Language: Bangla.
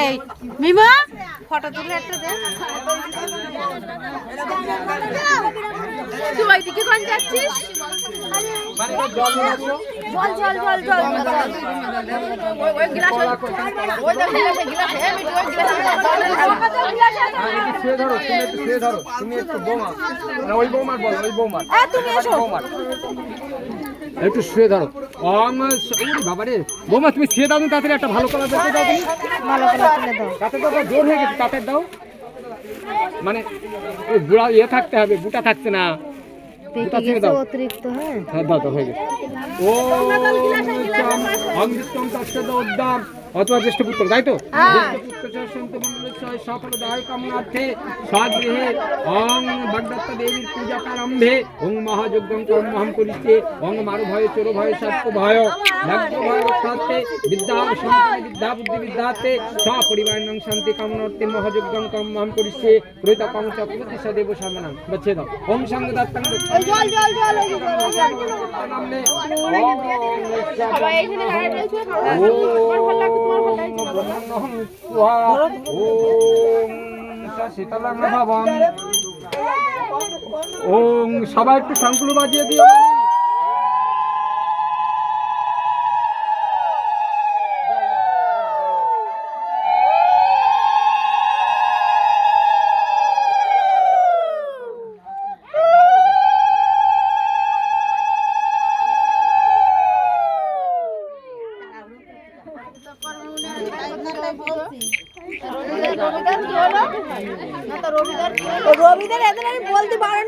এই মিমা ফটো তুলে একটা দে। তুই ওইদিকে কোন যাচ্ছিস? জল জল জল জল ওই গ্লাস ওই গ্লাস শুয়ে ধরো, তুমি একটু শুয়ে ধরো, তুমি একটু বৌমা না ওই বৌমার বলো, ওই বৌমার তুমি এসো বৌমার একটু শুয়ে ধরো। বাবারে বৌমা তুমি শুয়ে দাও, তাড়াতাড়ি একটা ভালো কালার দেখতে দাও, তুমি ভালো করে তুলে দাও। তাতে দাও, জোর হয়ে গেছে, তাতে দাও, মানে ওই বুড়া ইয়ে থাকতে হবে, বুটা থাকছে না, বুটা ছেড়ে দাও, অতিরিক্ত হ্যাঁ হ্যাঁ দাও দাও হয়ে গেছে। ও অমৃতম তৎসদ উদ্দাম অথবা জ্যেষ্ঠ পুত্র, তাই তো জ্যেষ্ঠ পুত্র সন্ত মন্ডলের সকল দায় কামনার্থে স্বগৃহে ওং ভগদত্ত দেবীর পূজা প্রারম্ভে ওং মহাযজ্ঞং কর্মহম করিতে ওং মারু ভয় চোর ভয় সর্প ভয় লগ্ন ভয় রক্ষার্থে বিদ্যা সম্পন্ন বিদ্যা বুদ্ধি বিদ্যার্থে সপরিবারং শান্তি কামনার্থে মহাযজ্ঞং কর্মহম করিতে প্রহিত কংস প্রতিশ দেব সামনাং বচ্ছে দাও। ওং সঙ্গ দত্তং জল জল জল নামে ওম সবাই একটু শঙ্কুল বাজিয়ে দিও। রবিদার এদের আমি বলতে পারেন।